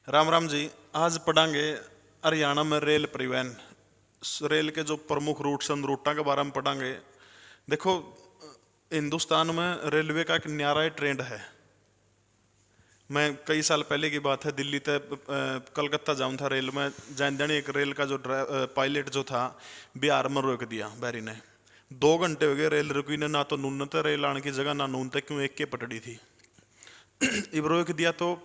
राम राम जी। आज पढ़ांगे हरियाणा में रेल परिवहन, रेल के जो प्रमुख रूट्स हैं उन रूटों के बारे में पढ़ांगे। देखो, हिंदुस्तान में रेलवे का एक न्यारा ट्रेंड है। मैं कई साल पहले की बात है, दिल्ली तक कलकत्ता जाऊं था रेल में, जान जाने एक रेल का जो पायलट जो था बिहार में रोक दिया बैरी ने। 2 घंटे हो गए रेल रुकी ने, ना तो नून तक रेल आने की जगह ना नून तक, क्यों एक के पटड़ी थी। इब रोक दिया तो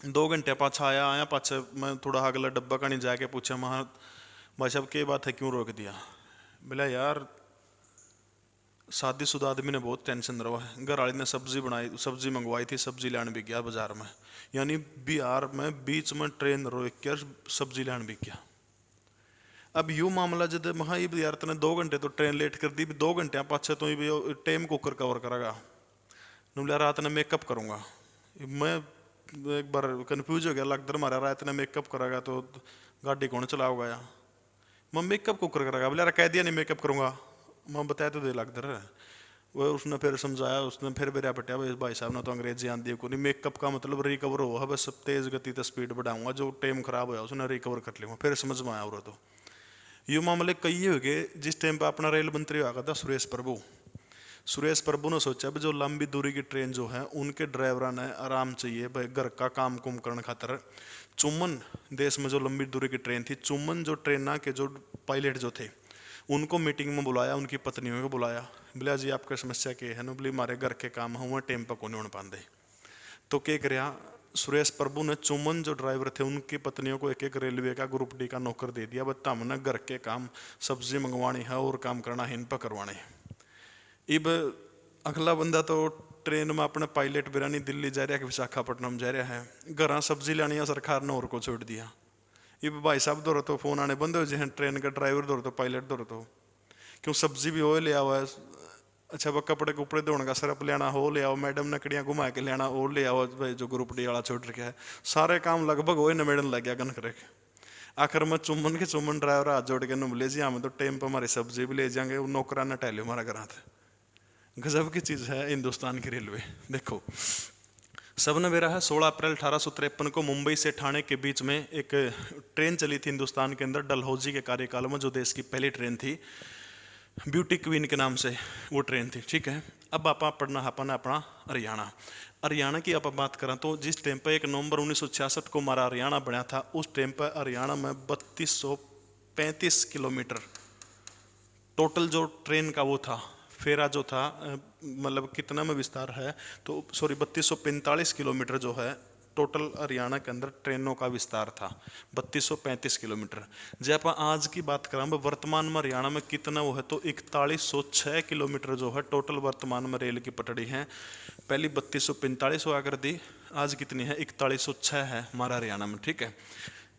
2 घंटे पाछा आया पाछे मैं थोड़ा अगला डब्बा का नहीं जाके पूछा, महा भाई साहब क्या बात है, क्यों रोक दिया। बोला यार शादीशुदा आदमी ने बहुत टेंशन रहा है, घर वाली ने सब्जी मंगवाई थी, सब्जी लेने भी गया बाजार में, यानी बिहार में बीच में ट्रेन रोक कर सब्जी लेने भी गया। अब यूं मामला जब महा यार तने 2 घंटे तो ट्रेन लेट कर दी, 2 घंटे पाछे तो टाइम कुकर कवर करेगा। बोला रात ने मेकअप करूंगा। मैं एक बार कंफ्यूज हो गया, लगता मारा रात ने मेकअप करेगा तो गाड़ी कौन चलाओगा यार। मैं मेकअप को करेगा, बोले कह दिया नहीं मेकअप करूंगा। मैं बताया तो दे लगता है वो, उसने फिर समझाया, उसने फिर बेरा पटिया भाई साहब ने तो अंग्रेजी आती है को नहीं, मेकअप का मतलब रिकवर हो, बस तेज गति तो स्पीड बढ़ाऊंगा, जो टाइम खराब होया उसने रिकवर कर लूँगा। फिर समझ में आया। और तो ये मामले कई हो गए। जिस टाइम पर अपना रेल मंत्री हुआ था सुरेश प्रभु ने सोचा भी जो लंबी दूरी की ट्रेन जो है उनके ड्राइवरा ने आराम चाहिए भाई, घर का काम कुम करने खातर। चुम्बन देश में जो लंबी दूरी की ट्रेन थी, चुम्बन जो ट्रेन के जो पायलट जो थे उनको मीटिंग में बुलाया, उनकी पत्नियों को बुलाया। बोला जी आपकी समस्या क्या है ना। बोली हमारे घर के काम हुए टाइम पर को नहीं होने पाते। तो क्या कराया सुरेश प्रभु ने, चुम्बन जो ड्राइवर थे उनकी पत्नियों को एक एक रेलवे का ग्रुप डी का नौकर दे दिया। बता हमने घर के काम सब्जी मंगवानी है और काम करना है, इन पर करवाने। इब अगला बंदा तो ट्रेन में अपने पायलट बिरानी दिल्ली जा रहा है कि विशाखापट्टनम जा रहा है, घर सब्जी लानी है सरकार ने और को छोड़ दिया। इब भाई साहब दौर तो फोन आने बंद हो जाए, ट्रेन का ड्राइवर दौर तो पायलट दौर तो क्यों सब्जी भी हो ले आओ, अच्छा वह कपड़े कुपड़े धोने का सरप लेना हो ले आओ, मैडम नकड़ियाँ घुमा के लेना और ले आओ, भाई जो ग्रुप डी वाला छोड़ रखा है। सारे काम लगभग हो नमेड़न लग गया गन करे। आखिर में चुम्बन ड्राइवर हाथ जोड़ के बोले जी हमें तो टाइम पर हमारी सब्जी भी ले जाएंगे, नौकरा न टहले हमारा घर थे। गजब की चीज है हिंदुस्तान की रेलवे। देखो सबने बेरा है 16 अप्रैल 1853 को मुंबई से ठाणे के बीच में एक ट्रेन चली थी हिंदुस्तान के अंदर, डलहौजी के कार्यकाल में, जो देश की पहली ट्रेन थी, ब्यूटी क्वीन के नाम से वो ट्रेन थी। ठीक है, अब आप पढ़ना अपना हरियाणा की आप बात करें तो जिस टाइम पर 1 नवंबर 1966 को हमारा हरियाणा बना था, उस टाइम पर हरियाणा में 3235 किलोमीटर टोटल जो ट्रेन का वो था, फेरा जो था, मतलब कितना में विस्तार है तो सॉरी 3245 किलोमीटर जो है टोटल हरियाणा के अंदर ट्रेनों का विस्तार था, 3235 किलोमीटर। जब आप आज की बात करें वर्तमान में हरियाणा में कितना वो है तो 4106 किलोमीटर जो है टोटल वर्तमान में रेल की पटड़ी है। पहली 3245 हुआ कर दी, आज कितनी है 4106 है हमारा हरियाणा में। ठीक है,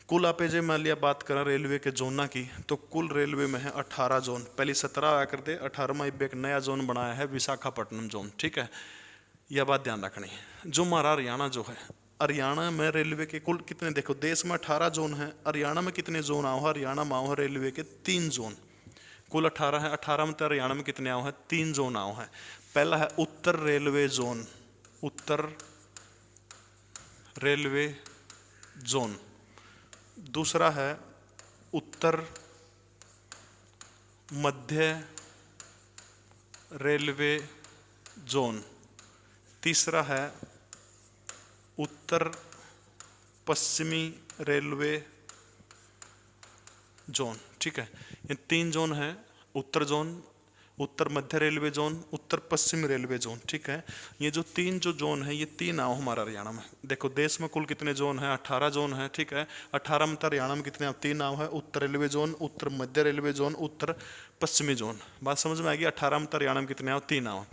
कुल आप जे मान लिया बात करें रेलवे के जोना की तो कुल रेलवे में है 18 जोन, पहले 17 आया कर दे, 18वां एक नया जोन बनाया है विशाखापट्टनम जोन। ठीक है, यह बात ध्यान रखनी है। जो हमारा हरियाणा जो है, हरियाणा में रेलवे के कुल कितने, देखो देश में 18 जोन है, हरियाणा में कितने जोन आओ है, हरियाणा में आओ है रेलवे के 3 जोन, कुल 18 है, 18 में तो हरियाणा में कितने आओ है 3 जोन आओ है। पहला है उत्तर रेलवे जोन, उत्तर रेलवे जोन। दूसरा है उत्तर मध्य रेलवे जोन। तीसरा है उत्तर पश्चिमी रेलवे जोन। ठीक है, ये 3 जोन है, उत्तर जोन, उत्तर मध्य रेलवे जोन, उत्तर पश्चिमी रेलवे जोन। ठीक है, ये जो 3 जो जोन है ये 3 आओ हमारा हरियाणा में। देखो देश में कुल कितने जोन है, 18 जोन है। ठीक है, 18 में हरियाणा में कितने 3 आओ है, उत्तर रेलवे जोन, उत्तर मध्य रेलवे जोन, उत्तर पश्चिमी जोन। बात समझ में आएगी, 18 में हरियाणा में कितने आओ 3 आओ।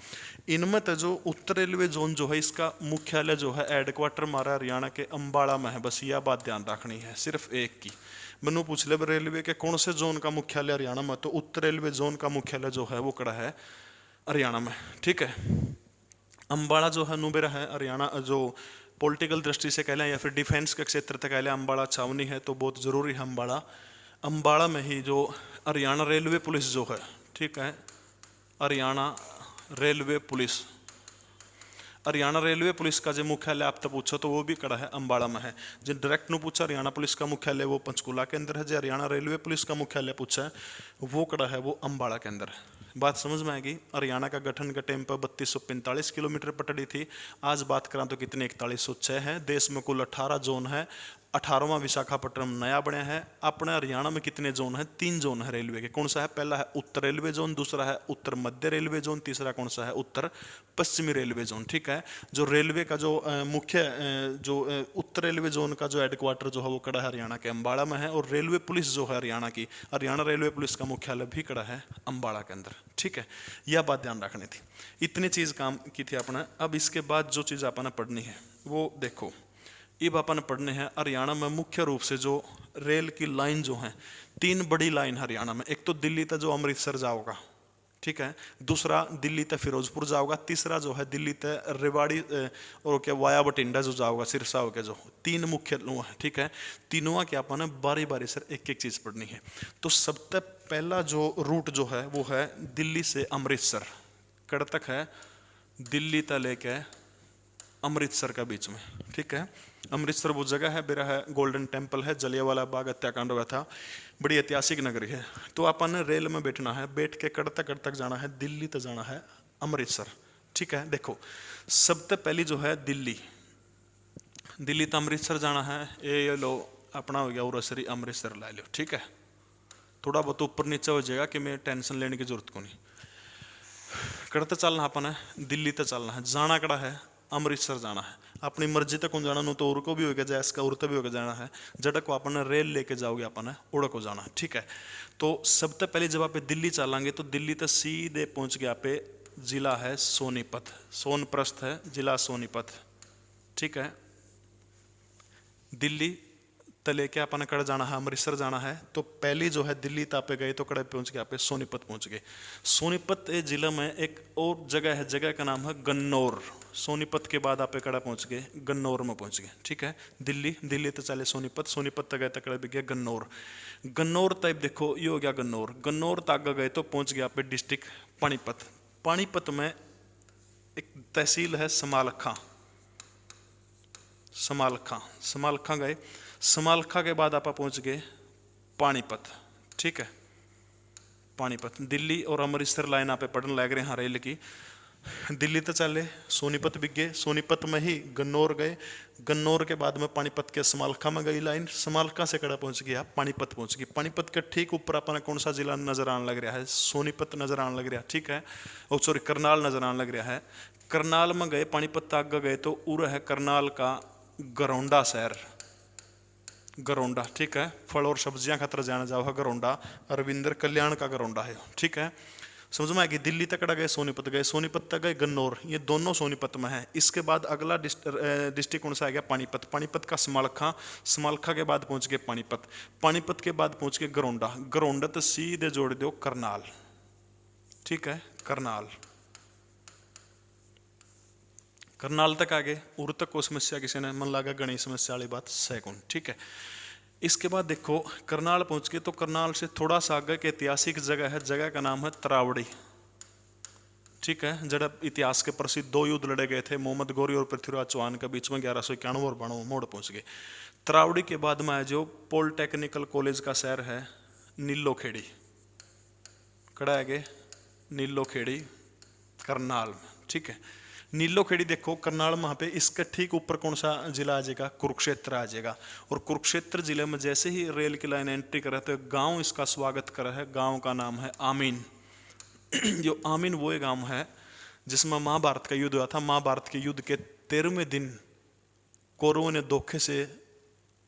इनमें तो जो उत्तर रेलवे जोन जो है इसका मुख्यालय जो है हेडक्वार्टर हमारा हरियाणा के अम्बाड़ा में है, बस यह बात ध्यान रखनी है सिर्फ एक की। मैनू पूछ ले रेलवे के कौन से जोन का मुख्यालय हरियाणा में, तो उत्तर रेलवे जोन का मुख्यालय जो है वो कड़ा है हरियाणा में। ठीक है, अम्बाड़ा जो है नुबेरा है हरियाणा, जो पॉलिटिकल दृष्टि से कह लें या फिर डिफेंस के क्षेत्र तक कह लें, अम्बाड़ा छावनी है तो बहुत ज़रूरी है अम्बाड़ा। अम्बाड़ा में ही जो हरियाणा रेलवे पुलिस जो है, ठीक है, Haryana railway police, Haryana railway police का जो मुख्यालय आप तो पूछो तो वो भी कड़ा है अंबाला में है। जो डायरेक्ट नु पूछा हरियाणा पुलिस का मुख्यालय वो पंचकूला के अंदर है। जो हरियाणा रेलवे पुलिस का मुख्यालय पूछा है वो कड़ा है वो अंबाला के अंदर है। बात समझ में आएगी। हरियाणा का गठन के टाइम पर 3245 किलोमीटर पटड़ी थी। आज बात करें तो कितने 4106 है। देश में कुल 18 जोन है। 18वां विशाखापट्टनम नया बना है। अपने हरियाणा में कितने जोन है? 3 जोन है रेलवे के। कौन सा है? पहला है उत्तर रेलवे जोन, दूसरा है उत्तर मध्य रेलवे जोन, तीसरा कौन सा है? उत्तर पश्चिमी रेलवे जोन। ठीक है। जो रेलवे का जो मुख्य जो उत्तर रेलवे जोन का जो हेडक्वार्टर जो है वो कड़ा है हरियाणा के अंबाला में है। और रेलवे पुलिस जो है हरियाणा की, हरियाणा रेलवे पुलिस का मुख्यालय भी कड़ा है अंबाला के अंदर। ठीक है, यह बात ध्यान रखनी थी। इतनी चीज काम की थी अपना। अब इसके बाद जो चीज अपना पढ़नी है वो देखो, अब अपन पढ़ने हैं हरियाणा में मुख्य रूप से जो रेल की लाइन जो है, 3 बड़ी लाइन हरियाणा में। एक तो दिल्ली तक जो अमृतसर जाओगा, ठीक है। दूसरा दिल्ली तक फिरोजपुर जाओगा। तीसरा जो है दिल्ली तक रेवाड़ी और क्या वाया बठिंडा जो जाओगा सिरसा होके। जो 3 मुख्य है, ठीक है। तीनों के अपन बारी बारी से एक एक चीज पढ़नी है। तो सबसे पहला जो रूट जो है वो है दिल्ली से अमृतसर। कड़ तक है? दिल्ली तक लेके अमृतसर का बीच में। ठीक है। अमृतसर वो जगह है, बेरा है गोल्डन टेम्पल है, जलियांवाला बाग हत्याकांड हुआ था, बड़ी ऐतिहासिक नगरी है। तो अपन रेल में बैठना है, बैठ के कड़ तक जाना है, दिल्ली तक जाना है अमृतसर। ठीक है। देखो सबसे पहली जो है दिल्ली, दिल्ली तो अमृतसर जाना है। ये लो अपना हो गया उरसरी अमृतसर ला लो। ठीक है। थोड़ा बहुत ऊपर नीचे हो जाएगा कि मैं टेंशन लेने की जरूरत को नहीं। कड़ तक चलना अपन है, दिल्ली तक चलना है। जाना कड़ा है? अमृतसर जाना है। अपनी मर्जी तक कौन जाना, नो तो उड़ को भी होगा जैस का, उड़ भी होगा जाना है। जड़क को अपन रेल लेके जाओगे अपन उड़ को जाना है। ठीक है। तो सबसे पहले जब आप दिल्ली चलेंगे तो दिल्ली तक सीधे पहुंच गया पे जिला है सोनीपत, सोनप्रस्थ है जिला सोनीपत। ठीक है। दिल्ली तले के अपन कड़ जाना है, अमृतसर जाना है। तो पहली जो है दिल्ली तापे गए तो कड़े पहुंच गया पे सोनीपत पहुंच गए। सोनीपत जिले में एक और जगह है, जगह का नाम है गन्नौर। सोनीपत के बाद आप कड़ा पहुंच गए, गन्नौर में पहुंच गए। ठीक है। दिल्ली, दिल्ली तो चले सोनीपत, सोनीपत तक गए तकड़े भी गया गन्नौर। गन्नौर तक देखो ये हो गया गन्नौर। गन्नौर तक गए तो पहुंच गया पे डिस्ट्रिक्ट पानीपत। पानीपत में एक तहसील है समालखा। समालखा, समालखा गए। समालखा के बाद आप पहुंच गए पानीपत। ठीक है। पानीपत, दिल्ली और अमृतसर लाइन आप पढ़ने लग रहे हैं रेल की। दिल्ली तो चले, सोनीपत भी गए, सोनीपत में ही गन्नौर गए। गन्नौर के बाद में पानीपत के समालखा में गई लाइन। समालखा से कड़ा पहुंच गया पानीपत पहुंच गई। पानीपत के ठीक ऊपर अपना कौन सा जिला नजर आने लग रहा है? सोनीपत नजर आने लग रहा है। ठीक है। और सॉरी करनाल नजर आने लग रहा है। करनाल में गए, पानीपत आगे गए तो उर है करनाल का गरौंडा शहर। गरौंडा। ठीक है। फल और सब्जियां खातर जाना जाओ है गरौंडा, रविंद्र कल्याण का गरौंडा है। ठीक है। समझ में आएगी। दिल्ली तक गए, सोनीपत गए, सोनीपत तक गए गन्नौर, ये दोनों सोनीपत में है। इसके बाद अगला डिस्ट्रिक्ट कौन सा आ गया? पानीपत। पानीपत का समालखा, समालखा के बाद पहुंच गए पानीपत, पानीपत के बाद पहुंच गए गरौंडा, गरौंडा तो सीधे जोड़ दो करनाल। ठीक है। करनाल, करनाल तक आ गए। उर तक को समस्या किसी ने मन लगा गणित समस्या वाली बात सैकून। ठीक है। इसके बाद देखो करनाल पहुंच गए तो करनाल से थोड़ा सा आगे की ऐतिहासिक जगह है, जगह का नाम है तरावड़ी। ठीक है। जड़ा इतिहास के प्रसिद्ध 2 युद्ध लड़े गए थे मोहम्मद गौरी और पृथ्वीराज चौहान के बीच में 1191 और 92 मोड़ पहुंच गए। तरावड़ी के बाद में जो पॉलिटेक्निकल कॉलेज का शहर है नीलोखेड़ी। कड़ा है गए नीलोखेड़ी करनाल में। ठीक है। नीलोखेड़ी देखो करनाल वहाँ पे, इसके ठीक ऊपर कौन सा जिला आ जाएगा? कुरुक्षेत्र आ जाएगा। और कुरुक्षेत्र जिले में जैसे ही रेल की लाइन एंट्री करे तो गांव इसका स्वागत करा है। गांव का नाम है आमीन। जो आमीन वो गांव है जिसमें महाभारत का युद्ध हुआ था। महाभारत के युद्ध के 13वें दिन कौरवों ने धोखे से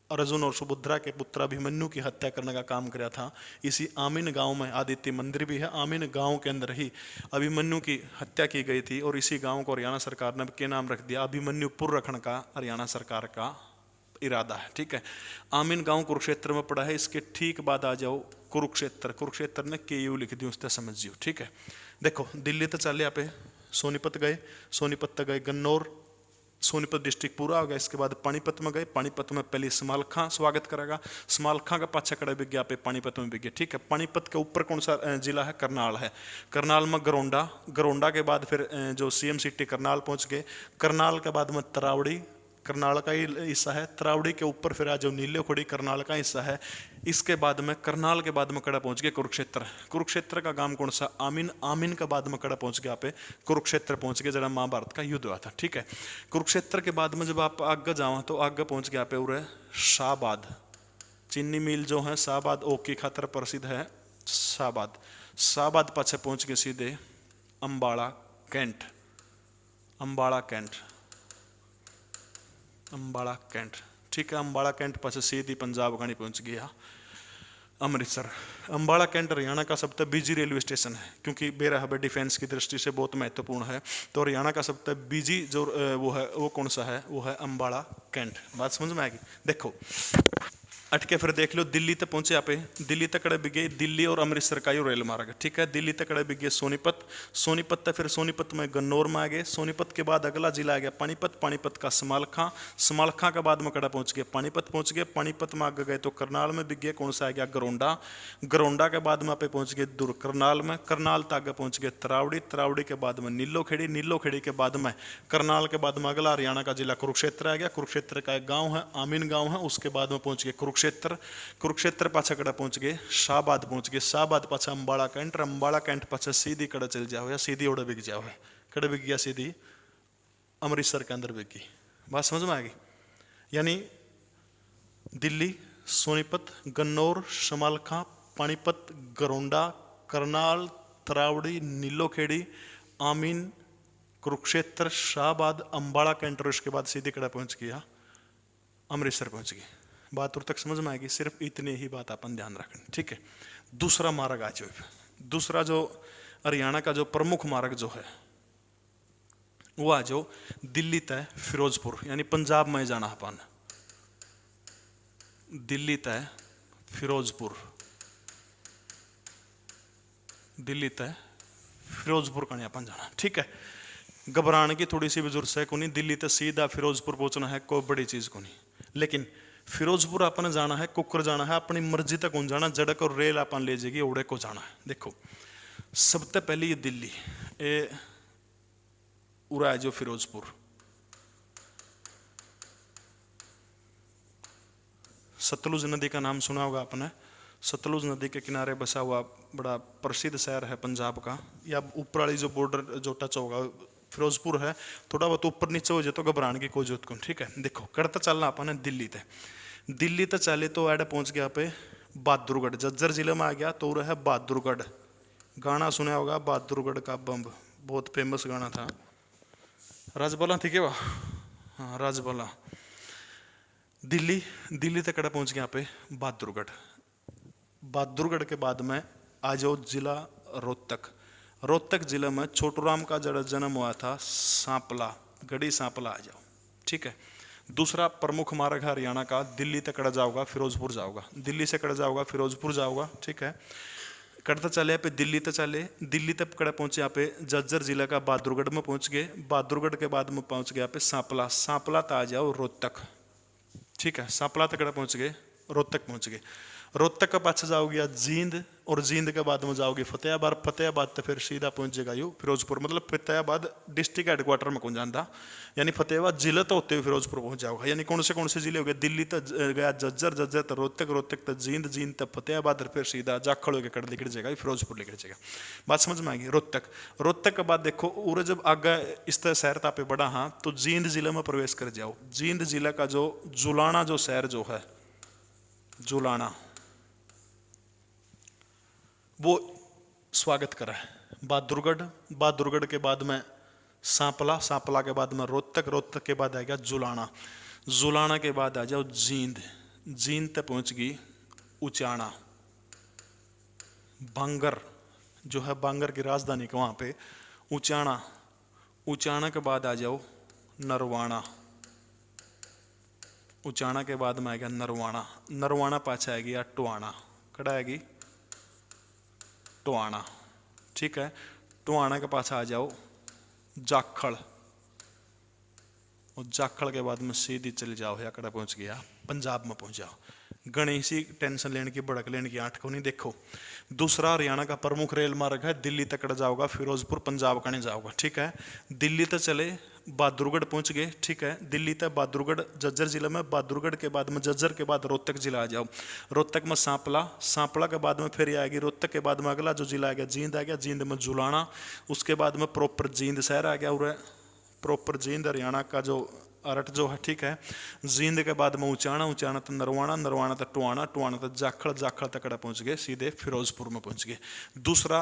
अर्जुन और सुभद्रा के पुत्र अभिमन्यु की हत्या करने का काम किया था। इसी आमीन गांव में आदित्य मंदिर भी है। आमीन गांव के अंदर ही अभिमन्यु की हत्या की गई थी। और इसी गांव को हरियाणा सरकार ने क्या नाम रख दिया? अभिमन्युपुर रखने का हरियाणा सरकार का इरादा है। ठीक है। आमीन गांव कुरुक्षेत्र में पड़ा है। इसके ठीक बाद आ जाओ कुरुक्षेत्र। कुरुक्षेत्र ने KU लिख दी, उससे समझियो। ठीक है। देखो दिल्ली तो चले आप सोनीपत गए, सोनीपत तक गए गन्नौर, सोनीपत डिस्ट्रिक्ट पूरा हो गया। इसके बाद पानीपत में गए, पानीपत में पहले समालखा स्वागत करेगा, समालखा का पाछा कड़ा बिक गया पे पानीपत में बिक गया। ठीक है, पानीपत के ऊपर कौन सा जिला है? करनाल है। करनाल में गरोंडा, गरोंडा के बाद फिर जो सीएम सिटी करनाल पहुंच गए। करनाल के बाद में तरावड़ी, करनाल का ही हिस्सा है। तरावड़ी के ऊपर फिर आज नीलोखड़ी करनाल का हिस्सा है। इसके बाद में करनाल के बाद में कड़ा पहुंच गए कुरुक्षेत्र। कुरुक्षेत्र का गांव कौन सा? आमीन। आमीन के बाद में कड़ा पहुंच गया पे कुरुक्षेत्र पहुंच गए, जरा महाभारत का युद्ध हुआ था। ठीक है, कुरुक्षेत्र के बाद में जब आप आगे जाओ तो आगे पहुंच गया पे उरे शाहबाद। चीनी मिल जो है शाहबाद ओक की खातर प्रसिद्ध है शाहबाद। शाहबाद पाछे पहुंच गए सीधे Ambala cantt. Ambala cantt, Ambala cantt. ठीक है, अंबाला कैंट पास सीधी पंजाब गानी पहुंच गया अमृतसर। अंबाला कैंट हरियाणा का सबसे बिजी रेलवे स्टेशन है, क्योंकि बेरा हब डिफेंस की दृष्टि से बहुत महत्वपूर्ण है। तो हरियाणा का सबसे बिजी जो वो है वो कौन सा है? वो है अंबाला कैंट। बात समझ में आएगी? देखो अटके फिर देख लो, दिल्ली तक पहुंचे आप। दिल्ली तक कड़े बिगे दिल्ली और अमृतसर का यो रेल मार्ग। ठीक है, दिल्ली तक कड़े बिगे सोनीपत। सोनीपत तक फिर सोनीपत में गन्नौर में आ गए। सोनीपत के बाद अगला जिला आ गया पानीपत। पानीपत का समालखा। समालखा के बाद में कड़ा पहुंच गए पानीपत पहुंच गए। पानीपत में आगे गए तो करनाल में बिगे कौन सा आ गया? गरोंडा। गरोंडा के बाद में आप पहुंच गए दूर करनाल में। करनाल तक आगे पहुंच गए तरावड़ी। तरावड़ी के बाद में नीलोखेड़ी। नीलोखेड़ी के बाद में करनाल के बाद में अगला हरियाणा का जिला कुरुक्षेत्र आ गया। कुरुक्षेत्र का एक गाँव है आमीन गाँव है। उसके बाद में पहुंच गए कुरुक्षेत्र। कुरुक्षेत्र पाछा कड़ा पहुंच गए शाहबाद पहुंच गए। शाहबाद पाछा अंबाला कैंट। अंबाला कैंट पाछा सीधी कड़ा चल जाओ या सीधी ओड़ा बिक जाओ है। कड़ा बिक गया सीधी अमृतसर के अंदर बिक गई। बात समझ में आ गई? यानी दिल्ली, सोनीपत, गन्नौर, समालखा, पानीपत, गरोंडा, करनाल, तरावड़ी, नीलोखेड़ी, आमीन, कुरुक्षेत्र, शाहबाद, अंबाला कैंट और उसके बाद सीधी कड़ा पहुंच गया अमृतसर पहुंच गई। बात और तक समझ में आएगी? सिर्फ इतनी ही बात अपन ध्यान रखें। ठीक है, दूसरा मार्ग आज दूसरा जो हरियाणा का जो प्रमुख मार्ग जो है वो आज दिल्ली तय फिरोजपुर, यानी पंजाब में जाना अपन। दिल्ली तय फिरोजपुर, दिल्ली तय फिरोजपुर का अपन जाना। ठीक है, घबराने की थोड़ी सी भी जरूरत है को नहीं। दिल्ली तक सीधा फिरोजपुर पहुंचना है, कोई बड़ी चीज को नहीं। लेकिन फिरोजपुर अपन जाना है, कुकर जाना है, अपनी मर्जी तक कौन जाना, जड़क और रेल अपन ले जाएगी, ओड़े को जाना है। देखो सबसे पहले ये दिल्ली ए उरा है जो फिरोजपुर। सतलुज नदी का नाम सुना होगा आपने। सतलुज नदी के किनारे बसा हुआ बड़ा प्रसिद्ध शहर है पंजाब का। या ऊपर वाली जो बॉर्डर जो टच होगा फिरोजपुर है, थोड़ा बहुत ऊपर नीचे हो जाए तो घबराने की कोई जरूरत को। ठीक है, देखो करता चलना अपन है दिल्ली तक। दिल्ली तक चले तो एड पहुंच गया पे बहादुरगढ़। झज्जर जिले में आ गया तो रहा बहादुरगढ़। गाना सुना होगा बहादुरगढ़ का बम, बहुत फेमस गाना था। राजबला ठीक है वाह, हाँ राजबला। दिल्ली, दिल्ली तक कड़ा पहुंच गया पे बहादुरगढ़। बहादुरगढ़ के बाद में आ जाओ जिला रोहतक। रोहतक जिले में छोटूराम का जड़ा जन्म हुआ था सांपला, गढ़ी सांपला आ जाओ। ठीक है, दूसरा प्रमुख मार्ग है हरियाणा का, दिल्ली तक कड़ा जाओगा फिरोजपुर जाओगा। दिल्ली से कड़ा जाओगा फिरोजपुर जाओगा। ठीक है, कड़ता चले पे दिल्ली तक चले। दिल्ली तक कड़ा पहुंचे यहाँ पे झज्जर जिला का बहादुरगढ़ में पहुंच गए। बहादुरगढ़ के बाद में पहुंच गया पे सांपला। सांपला तक आ जाओ रोहतक। ठीक है, सांपला तक कड़ा पहुंच गए, रोहतक पहुंच गए। रोहतक का पाछा जाओगे जींद, और जींद के बाद में जाओगे फतेहाबाद। फतेहाबाद तो फिर सीधा पहुंच जाएगा यू फिरोजपुर। मतलब फतेहाबाद डिस्ट्रिक्ट हेडक्वार्टर में कौन जाता, यानी फतेहाबाद जिले तो होते हुए फिरोजपुर पहुंच जाओगा। यानी कौन से जिले हो गए? दिल्ली तक गया झज्जर, झज्जर तक रोहतक, रोहतक तक जींद, जींद तक फतेहाबाद, फिर सीधा जाखड़ होकर कड़ निकल जाएगा फिरोजपुर निकल जाएगा। बात समझ में आएगी? रोहतक, रोहतक के बाद देखो और जब आगे इस तरह शहर तापे बढ़ा हाँ तो जींद जिले में प्रवेश कर जाओ। जींद जिले का जो जुलाना जो शहर जो है जुलाना, वो स्वागत करा है। बहादुरगढ़, बहादुरगढ़ के बाद में सांपला, सांपला के बाद में रोहतक, रोहतक के बाद आ गया जुलाना, जुलाना के बाद आ जाओ जींद, जींद तक पहुंच गई उचाना। बांगर जो है बांगर की राजधानी का वहां पे उचाना, उचाना के बाद आ जाओ नरवाना। उचाना के बाद में आ गया नरवाना, नरवाना पाछा आ गया टोहाना। कड़ा आएगी टोहाना। ठीक है, टोहाना के पास आ जाओ जाखड़, और जाखड़ के बाद में सीधी चले जाओ या कड़ा पहुंच गया पंजाब में पहुंच जाओ। गणी सी टेंशन लेने की भड़क लेने की आठ को नहीं। देखो दूसरा हरियाणा का प्रमुख रेल मार्ग है, दिल्ली तक जाओगा, फिरोजपुर पंजाब का नहीं जाओगा, ठीक है। दिल्ली तक चले बहादुरगढ़ पहुंच गए, ठीक है। दिल्ली तक बहादुरगढ़ झज्जर जिला में, बहादुरगढ़ के बाद में झज्जर के बाद रोहतक जिला आ जाओ, रोहतक में सांपला, सांपला के बाद में फिर ये आएगी रोहतक के बाद में अगला जो जिला आ गया जींद आ गया, जींद में जुलाना, उसके बाद में प्रॉपर जींद शहर आ गया और प्रॉपर जींद हरियाणा का जो अरट जो है, ठीक है। जींद के बाद में ऊंचाना, ऊंचाना तो नरवाना, नरवाना तो टुआना, टुआना तो जाखड़, जाखड़ तक पहुंच गए, सीधे फिरोजपुर में पहुंच गए। दूसरा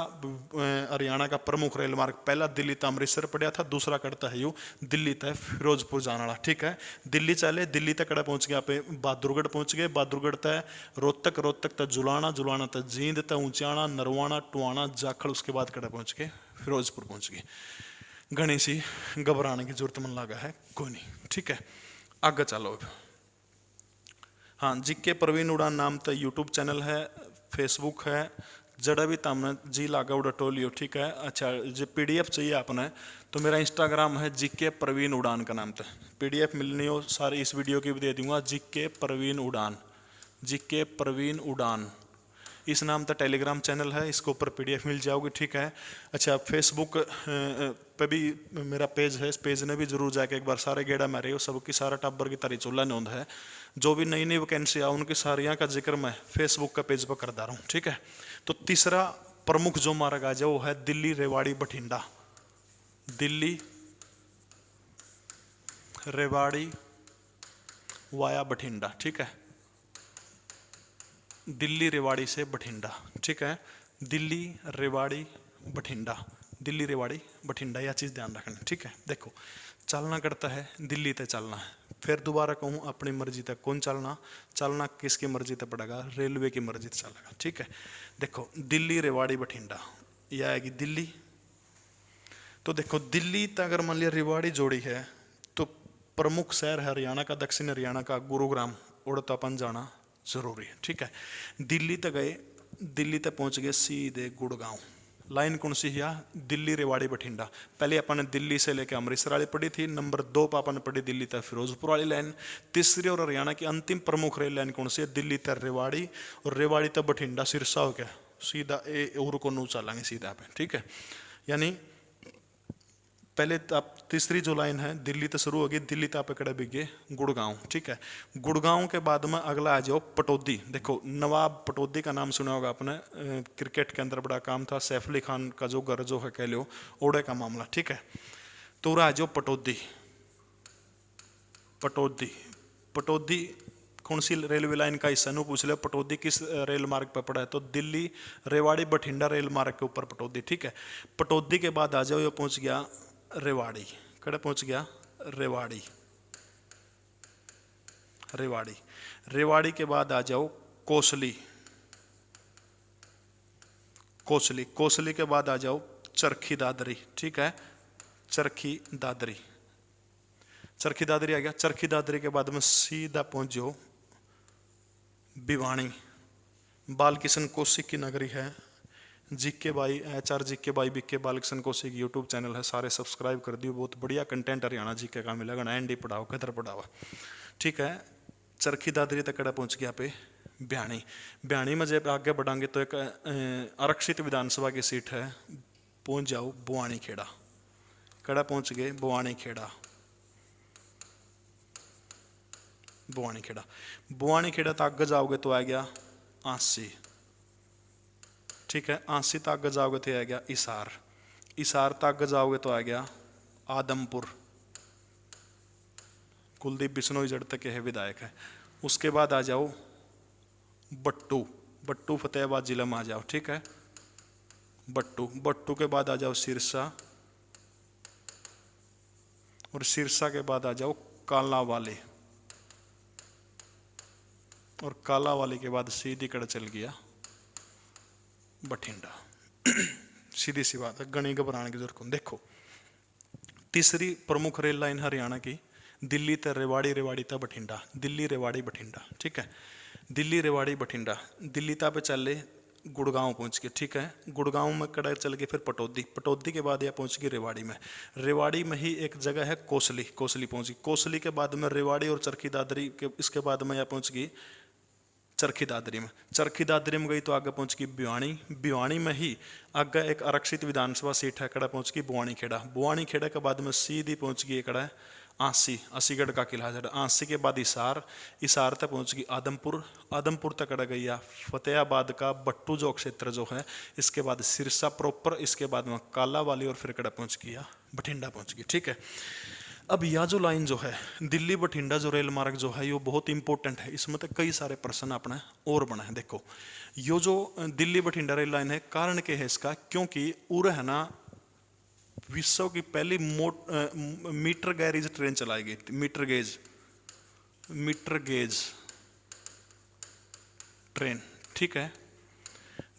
हरियाणा का प्रमुख रेल मार्ग, पहला दिल्ली तक अमृतसर पड़ा था, दूसरा करता है यू दिल्ली तक फिरोजपुर जाने वाला, ठीक है। दिल्ली चले, दिल्ली तक पहुंच गया पे बहादुरगढ़ पहुंच गए, बहादुरगढ़ तक रोहतक, रोहतक तक जुलाना, जुलाना तक जींद तक ऊंचाना, नरवाना, टुआना, जाखड़, उसके बाद कड़ा पहुंच गए फिरोजपुर पहुंच गए। घनी सी घबराने की जरूरत मन लगा है कोई नहीं, ठीक है। आगे चलो। हाँ, जीके प्रवीण उड़ान नाम तो यूट्यूब चैनल है, फेसबुक है, जड़ा भी तमने जी लागा उड़ा टोलियो, ठीक है। अच्छा, जो PDF चाहिए आपने तो मेरा इंस्टाग्राम है जीके प्रवीण उड़ान का नाम था, PDF मिलनी हो सारी इस वीडियो की भी दे दूंगा, जीके प्रवीण उड़ान, जीके प्रवीण उड़ान इस नाम का टेलीग्राम चैनल है, इसके ऊपर PDF मिल जाओगी, ठीक है। अच्छा, फेसबुक पे भी मेरा पेज है, इस पेज ने भी जरूर जाके एक बार सारे गेड़ा मारे हो, सबकी सारा टब्बर की तारी चोला नोंद है, जो भी नई नई वैकेंसी आ उनकी सारियाँ का जिक्र मैं फेसबुक का पेज पर करता रहा हूँ, ठीक है। तो तीसरा प्रमुख जो मार्ग आ जाए वो है दिल्ली रेवाड़ी बठिंडा, दिल्ली रेवाड़ी वाया बठिंडा, ठीक है। दिल्ली रेवाड़ी से बठिंडा, ठीक है। दिल्ली रेवाड़ी बठिंडा, दिल्ली रेवाड़ी बठिंडा, यह चीज़ ध्यान रखना, ठीक है। देखो चलना करता है दिल्ली तक चलना है, फिर दोबारा कहूँ अपनी मर्जी तक कौन चलना, चलना किसकी मर्जी तक पड़ेगा, रेलवे की मर्जी तक चलेगा, ठीक है। देखो दिल्ली रेवाड़ी बठिंडा यह आएगी दिल्ली, तो देखो दिल्ली तक अगर मान लिया रेवाड़ी जोड़ी है तो प्रमुख शहर है हरियाणा का, दक्षिण हरियाणा का गुरुग्राम, उड़ तो अपन जाना जरूरी है, ठीक है। दिल्ली तक गए, दिल्ली तक पहुंच गए सीधे गुड़गांव, लाइन कौन सी है, दिल्ली रेवाड़ी बठिंडा। पहले अपन ने दिल्ली से लेकर अमृतसर वाली पढ़ी थी, नंबर 2 पर अपन ने पढ़ी दिल्ली तक फिरोजपुर वाली लाइन। तीसरी और हरियाणा की अंतिम प्रमुख रेल लाइन कौन सी है, दिल्ली तक रेवाड़ी, और रेवाड़ी तक बठिंडा सिरसा हो गया, सीधा और को नू चलेंगे सीधा पे, ठीक है। यानी पहले आप तीसरी जो लाइन है दिल्ली तक शुरू होगी, दिल्ली तक आप कड़े बिगे गुड़गांव, ठीक है। गुड़गांव के बाद में अगला आ जाओ पटौदी। देखो नवाब पटौदी का नाम सुना होगा आपने, क्रिकेट के अंदर बड़ा काम था, सैफ अली खान का जो घर जो है कह लो ओड़े का मामला, ठीक है। तो आ जाओ पटौदी, पटौदी, पटौदी कौन सी रेलवे लाइन का हिस्सा नु पूछ लो, पटौदी किस रेल मार्ग पर पड़ा है, तो दिल्ली रेवाड़ी बठिंडा रेल मार्ग के ऊपर पटौदी, ठीक है। पटौदी के बाद आ जाओ ये पहुंच गया रेवाड़ी, कड़े पहुंच गया रेवाड़ी, रेवाड़ी, रेवाड़ी के बाद आ जाओ कोसली, कोसली, कोसली के बाद आ जाओ चरखी दादरी, ठीक है। चरखी दादरी, चरखी दादरी आ गया, चरखी दादरी के बाद में सीधा पहुंच जाओ भिवानी, बालकिशन कौशिक की नगरी है। जीके भाई HR जीके भाई BK Balkishan Kaushik YouTube channel है, सारे सब्सक्राइब कर दियो, बहुत बढ़िया कंटेंट हरियाणा जीके का मिलेगा, ND पढ़ाओ कदर पढ़ाओ, ठीक है। चरखी दादरी तक कड़ा पहुंच गया पे ब्याणी, ब्याणी में जब आगे बढ़ाएंगे तो एक आरक्षित विधानसभा की सीट है, पहुंच जाओ बुआनी खेड़ा, कड़ा पहुंच गए बुआनी खेड़ा, बुआनी खेड़ा, बुआनी खेड़ा तक आगे जाओगे तो आ गया आंसी, ठीक है। आंसी तक आगे जाओगे तो आ गया इसार, इसार तक आगे जाओगे तो आ गया आदमपुर, कुलदीप बिश्नोई जड़ तक है विधायक है। उसके बाद आ जाओ बट्टू, बट्टू फतेहाबाद जिला में आ जाओ, ठीक है। बट्टू, बट्टू के बाद आ जाओ सिरसा, और सिरसा के बाद आ जाओ कालावाली, और कालावाली के बाद सीधी कड़ चल गया बठिंडा। सीधी सी बात है, गणी घबराने की जरूरत नहीं। देखो तीसरी प्रमुख रेल लाइन हरियाणा की दिल्ली तक रेवाड़ी, रेवाड़ी तक बठिंडा, दिल्ली रेवाड़ी बठिंडा, ठीक है। दिल्ली रेवाड़ी बठिंडा, दिल्ली तक पे चले गुड़गांव पहुंच गए, ठीक है। गुड़गांव में कड़ा चल के फिर पटौदी, पटौदी के बाद यह पहुंच गई रेवाड़ी में। रेवाड़ी में ही एक जगह है कोसली, कोसली पहुंच गई। कोसली के बाद में रेवाड़ी और चरखी दादरी के, इसके बाद में यह पहुंच गई चरखी दादरी में। चरखी दादरी में गई तो आगे पहुंच गई भिवानी। भिवानी में ही आगे एक आरक्षित विधानसभा सीट है, कड़ा पहुंच गई बुआनी खेड़ा। बुआनी खेड़ा के बाद में सीधी पहुंच गई कड़ा आंसी, आसीगढ़ का किला है। आंसी के बाद हिसार, हिसार तक पहुंच गई आदमपुर, आदमपुर तक कड़ा गई फतेहाबाद का बट्टू जो क्षेत्र जो है। इसके बाद सिरसा प्रॉपर, इसके बाद में कालावाली और फिर कड़ा पहुंच गया बठिंडा पहुंच गई, ठीक है। अब यह जो लाइन जो है दिल्ली बठिंडा जो रेल मार्ग जो है ये बहुत इंपॉर्टेंट है। इसमें तो कई सारे प्रश्न अपने और बने हैं। देखो यो जो दिल्ली बठिंडा रेल लाइन है, कारण क्या है इसका, क्योंकि उर है ना विश्व की पहली मीटर गैरेज ट्रेन चलाई गई थी। मीटर गेज ट्रेन, ठीक है।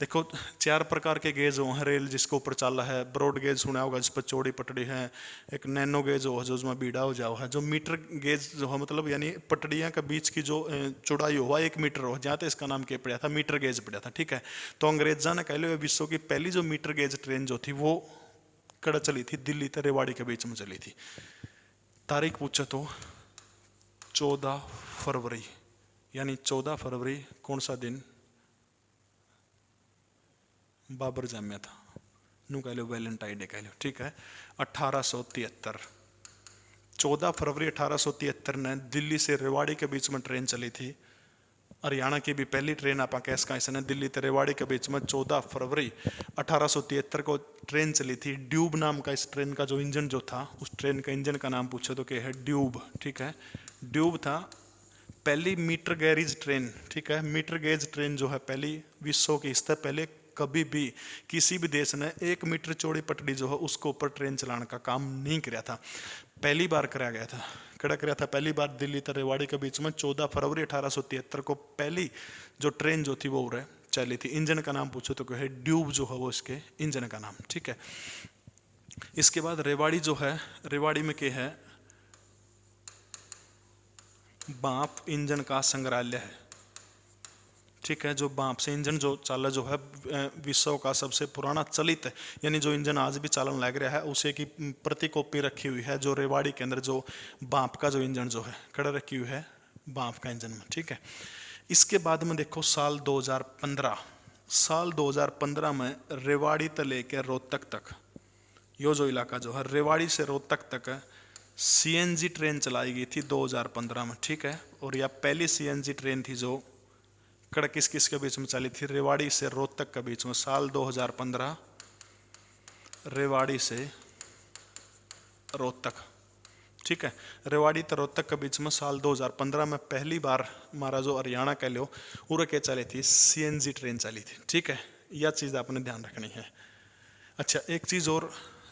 देखो 4 प्रकार के गेज हो हैं रेल जिसके ऊपर चला है। ब्रॉड गेज सुना होगा जिस पर चौड़ी पटड़ी है, एक नैनो गेज हो जो उसमें बीड़ा हो जाओ है। जो मीटर गेज जो है मतलब यानी पटड़ियाँ के बीच की जो चौड़ाई हुआ 1 मीटर हो, जहाँ तक इसका नाम क्या पड़ा था, मीटर गेज पड़ा था, ठीक है। तो अंग्रेजा ने कह लो विश्व की पहली जो मीटर गेज ट्रेन जो थी वो कड़ा चली थी, दिल्ली से रेवाड़ी के बीच में चली थी। तारीख पूछे तो 14 फरवरी, यानी 14 फरवरी कौन सा दिन, बाबर जामिया था, नू कह लो वैलेंटाइन डे कह लो, ठीक है। 1873 14 फरवरी 1873 ने दिल्ली से रेवाड़ी के बीच में ट्रेन चली थी। हरियाणा की भी पहली ट्रेन आप कैस का इसने दिल्ली से रेवाड़ी के बीच में 14 फरवरी 1873 को ट्रेन चली थी। ड्यूब नाम का इस ट्रेन का जो इंजन जो था, उस ट्रेन का इंजन का नाम पूछे तो क्या है, ड्यूब, ठीक है। ड्यूब था पहली मीटर गैरेज ट्रेन, ठीक है। मीटर गेज ट्रेन जो है पहली विश्व की, इससे पहले कभी भी किसी भी देश ने 1 मीटर चौड़ी पटड़ी जो है उसको ऊपर ट्रेन चलाने का काम नहीं किया था, पहली बार कराया गया था। कड़ा कराया था पहली बार दिल्ली से रेवाड़ी के बीच में 14 फरवरी 1873 को पहली जो ट्रेन जो थी वो उरे चली थी। इंजन का नाम पूछो तो क्या है, ड्यूब जो है वो इसके इंजन का नाम, ठीक है। इसके बाद रेवाड़ी जो है, रेवाड़ी में क्या है, बाप इंजन का संग्रहालय है, ठीक है। जो बाप से इंजन जो चाला जो है विश्व का सबसे पुराना चलित है, यानी जो इंजन आज भी चालन लग रहा है उसे की प्रति कॉपी रखी हुई है जो रेवाड़ी के अंदर जो बाप का जो इंजन जो है कड़ा रखी हुई है बाप का इंजन में, ठीक है। इसके बाद में देखो साल 2015, साल 2015 में रेवाड़ी से लेकर रोहतक तक यो जो इलाका जो है रेवाड़ी से रोहतक तक CNG ट्रेन चलाई गई थी 2015 में, ठीक है। और यह पहली CNG ट्रेन थी जो कड़ा किस किस के बीच में चली थी, रेवाड़ी से रोहतक के बीच में। साल 2015 रेवाड़ी से रोहतक, ठीक है। रेवाड़ी तो रोहतक के बीच में साल 2015 में पहली बार हमारा जो हरियाणा कह लो उरे के चली थी CNG ट्रेन चली थी, ठीक है। यह चीज़ आपने ध्यान रखनी है। अच्छा एक चीज़ और,